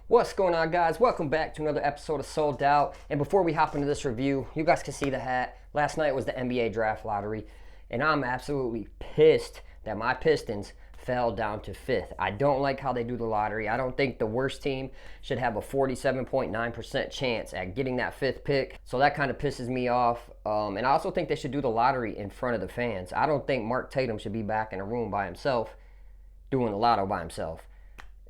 What's going on, guys? Welcome back to another episode of Sold Out. And before we hop into this review, you guys can see the hat. Last night was the NBA draft lottery, and I'm absolutely pissed that my Pistons fell down to 5th. I don't like how they do the lottery. I don't think the worst team should have a 47.9% chance at getting that 5th pick. So that kind of pisses me off. And I also think they should do the lottery in front of the fans. I don't think Mark Tatum should be back in a room by himself doing the lotto by himself.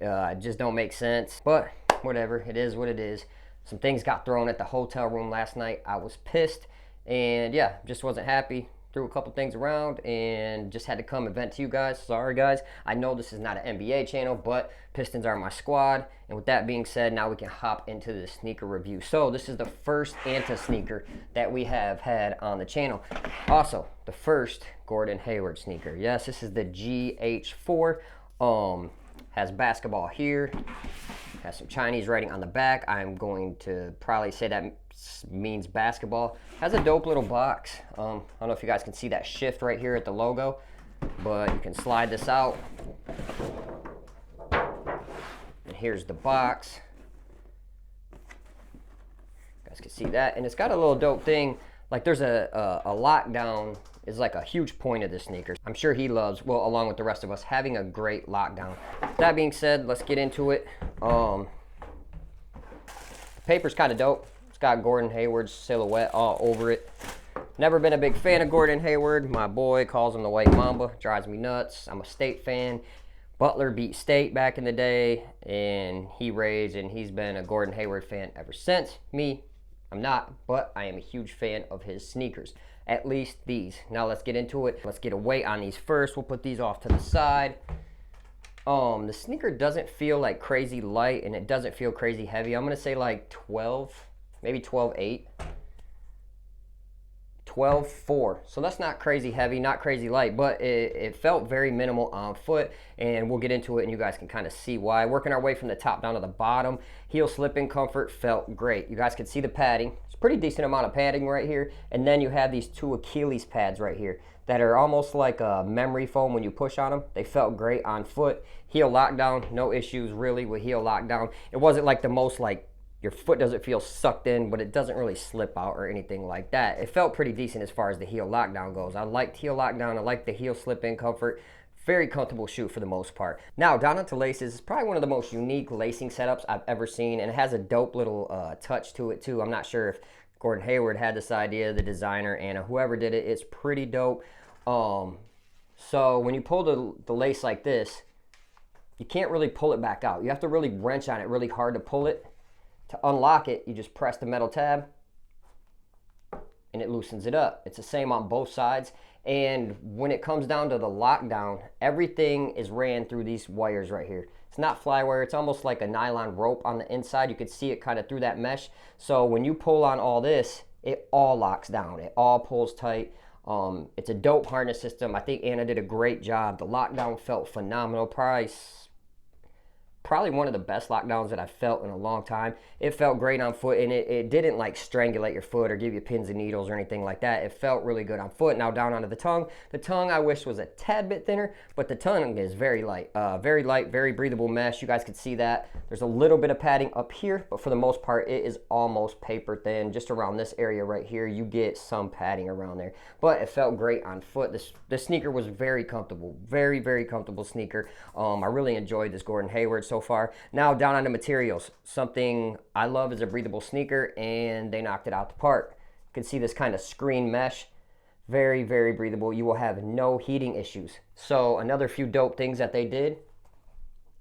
It just don't make sense, but whatever, it is what it is. Some things got thrown at the hotel room last night. I was pissed, and yeah, just wasn't happy. Threw a couple things around and just had to come and vent to you guys. Sorry, guys. I know this is not an NBA channel, but Pistons are my squad. And with that being said, now we can hop into the sneaker review. So this is the first Anta sneaker that we have had on the channel. Also, the first Gordon Hayward sneaker. Yes, this is the GH4. Has basketball here, has some Chinese writing on the back. I'm going to probably say that means basketball. Has a dope little box. I don't know if you guys can see that shift right here at the logo, but you can slide this out. And here's the box. You guys can see that, and it's got a little dope thing. Like there's a lockdown is like a huge point of this sneaker. I'm sure he loves, well, along with the rest of us, having a great lockdown. That being said, let's get into it. The paper's kind of dope. It's got Gordon Hayward's silhouette all over it. Never been a big fan of Gordon Hayward. My boy calls him the White Mamba. Drives me nuts. I'm a State fan. Butler beat State back in the day, and he raised, and he's been a Gordon Hayward fan ever since. Me, I'm not, but I am a huge fan of his sneakers. At least these. Now let's get into it. Let's get a weight on these first. We'll put these off to the side. The sneaker doesn't feel like crazy light, and it doesn't feel crazy heavy. I'm gonna say like 12, maybe 12.8. 12.4. So that's not crazy heavy, not crazy light, but it felt very minimal on foot, and we'll get into it and you guys can kind of see why. Working our way from the top down to the bottom, heel slip-in comfort felt great. You guys can see the padding. It's a pretty decent amount of padding right here, and then you have these two Achilles pads right here that are almost like a memory foam when you push on them. They felt great on foot. Heel lockdown, no issues really with heel lockdown. It wasn't like the most like your foot doesn't feel sucked in, but it doesn't really slip out or anything like that. It felt pretty decent as far as the heel lockdown goes. I liked heel lockdown. I liked the heel slip-in comfort. Very comfortable shoe for the most part. Now, down onto laces. It's probably one of the most unique lacing setups I've ever seen, and it has a dope little touch to it too. I'm not sure if Gordon Hayward had this idea, the designer, and whoever did it. It's pretty dope. So when you pull the lace like this, you can't really pull it back out. You have to really wrench on it really hard to pull it. To unlock it, you just press the metal tab and it loosens it up. It's the same on both sides. And when it comes down to the lockdown, everything is ran through these wires right here. It's not fly wire. It's almost like a nylon rope on the inside. You could see it kind of through that mesh. So when you pull on all this, it all locks down. It all pulls tight. It's a dope harness system. I think Anna did a great job. The lockdown felt phenomenal. Probably one of the best lockdowns that I've felt in a long time. It felt great on foot, and it didn't like strangulate your foot or give you pins and needles or anything like that. It felt really good on foot. Now down onto the tongue. The tongue I wish was a tad bit thinner, but the tongue is very light, very breathable mesh. You guys can see that. There's a little bit of padding up here, but for the most part, it is almost paper thin. Just around this area right here, you get some padding around there, but it felt great on foot. This sneaker was very comfortable, very comfortable sneaker. I really enjoyed this Gordon Hayward so far. Now down on the materials. Something I love is a breathable sneaker, and they knocked it out the park. You can see this kind of screen mesh. Very breathable. You will have no heating issues. So another few dope things that they did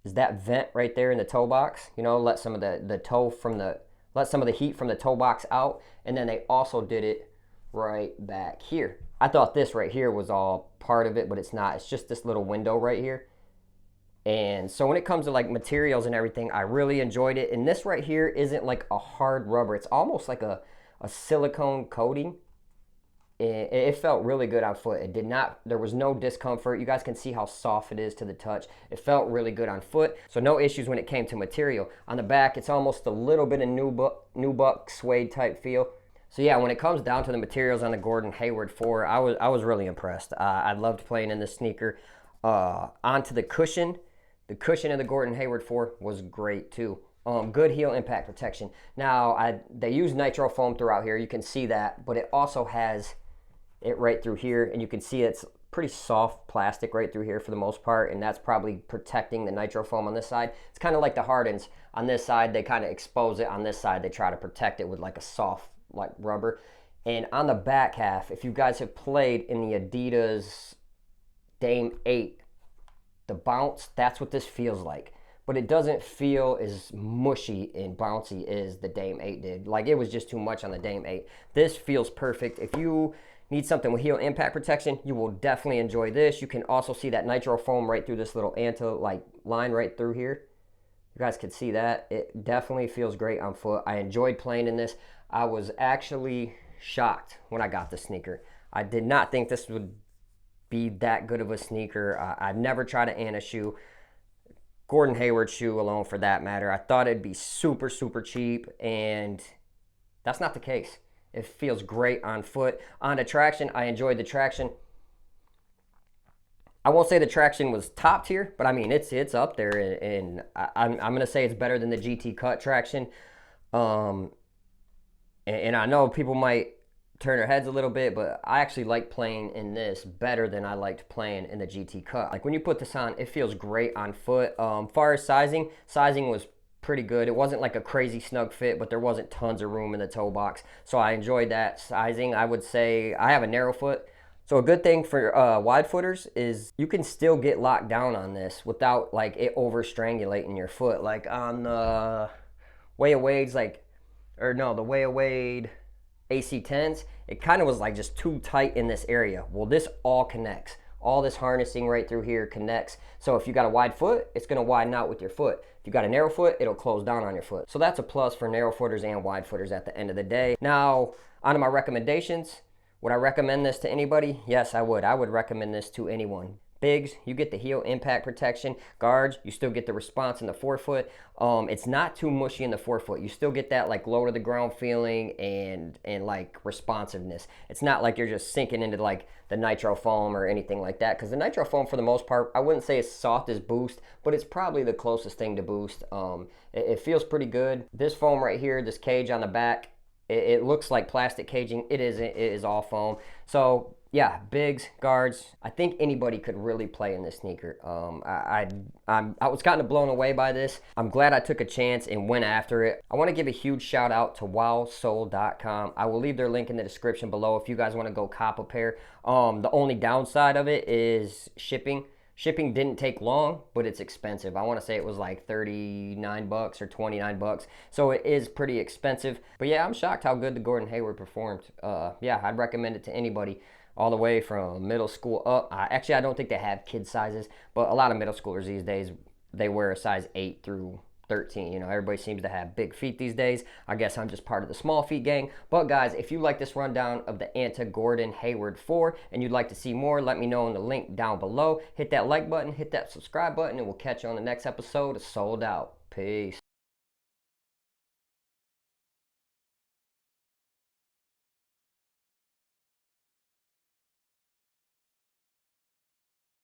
is that vent right there in the toe box. You know, let some of the heat from the toe box out, and then they also did it right back here. I thought this right here was all part of it, but it's not. It's just this little window right here. And so when it comes to like materials and everything, I really enjoyed it. And this right here isn't like a hard rubber. It's almost like a silicone coating. It felt really good on foot. It did not, there was no discomfort. You guys can see how soft it is to the touch. It felt really good on foot. So no issues when it came to material. On the back, it's almost a little bit of nubuck suede type feel. So yeah, when it comes down to the materials on the Gordon Hayward 4, I was really impressed. I loved playing in this sneaker. Onto the cushion of the Gordon Hayward 4 was great too. Good heel impact protection. Now, they use nitro foam throughout here. You can see that, but it also has it right through here, and you can see it's pretty soft plastic right through here for the most part, and that's probably protecting the nitro foam on this side. It's kind of like the Hardens. On this side, they kind of expose it. On this side, they try to protect it with like a soft like rubber. And on the back half, if you guys have played in the Adidas Dame 8, the bounce, that's what this feels like. But it doesn't feel as mushy and bouncy as the Dame 8 did. Like, it was just too much on the Dame 8. This feels perfect. If you need something with heel impact protection, you will definitely enjoy this. You can also see that nitro foam right through this little Anta like line right through here. You guys can see that. It definitely feels great on foot. I enjoyed playing in this. I was actually shocked when I got the sneaker. I did not think this would be that good of a sneaker. I've never tried an Anta shoe. Gordon Hayward shoe alone for that matter. I thought it'd be super, super cheap, and that's not the case. It feels great on foot. On the traction, I enjoyed the traction. I won't say the traction was top tier, but I mean, it's up there, and I'm going to say it's better than the GT Cut traction. And I know people might turn their heads a little bit, but I actually like playing in this better than I liked playing in the GT Cut. Like, when you put this on, it feels great on foot. Far as sizing was pretty good. It wasn't like a crazy snug fit, but there wasn't tons of room in the toe box, so I enjoyed that sizing. I would say I have a narrow foot, so a good thing for wide footers is you can still get locked down on this without like it over strangulating your foot. Like on the Way Wade's the Way Wade AC10s, it kind of was like just too tight in this area. Well, this all connects. All this harnessing right through here connects. So if you got a wide foot, it's going to widen out with your foot. If you got a narrow foot, it'll close down on your foot. So that's a plus for narrow footers and wide footers at the end of the day. Now, onto my recommendations. Would I recommend this to anybody? Yes, I would. I would recommend this to anyone. Bigs, you get the heel impact protection. Guards, you still get the response in the forefoot. It's not too mushy in the forefoot. You still get that like low to the ground feeling and like responsiveness. It's not like you're just sinking into like the nitro foam or anything like that, because the nitro foam for the most part, I wouldn't say it's soft as Boost, but it's probably the closest thing to Boost. It feels pretty good. This foam right here, this cage on the back, it looks like plastic caging. It isn't. It is all foam. So yeah, bigs, guards. I think anybody could really play in this sneaker. I was kind of blown away by this. I'm glad I took a chance and went after it. I want to give a huge shout out to wowsole.com. I will leave their link in the description below if you guys want to go cop a pair. The only downside of it is shipping. Shipping didn't take long, but it's expensive. I want to say it was like 39 bucks or 29 bucks. So it is pretty expensive. But yeah, I'm shocked how good the Gordon Hayward performed. Yeah, I'd recommend it to anybody all the way from middle school up. Actually, I don't think they have kid sizes, but a lot of middle schoolers these days, they wear a size 8 through 13. You know, everybody seems to have big feet these days. I guess I'm just part of the small feet gang. But guys, if you like this rundown of the Anta Gordon Hayward 4 and you'd like to see more, let me know in the link down below. Hit that like button, hit that subscribe button, and we'll catch you on the next episode of Sold Out. Peace.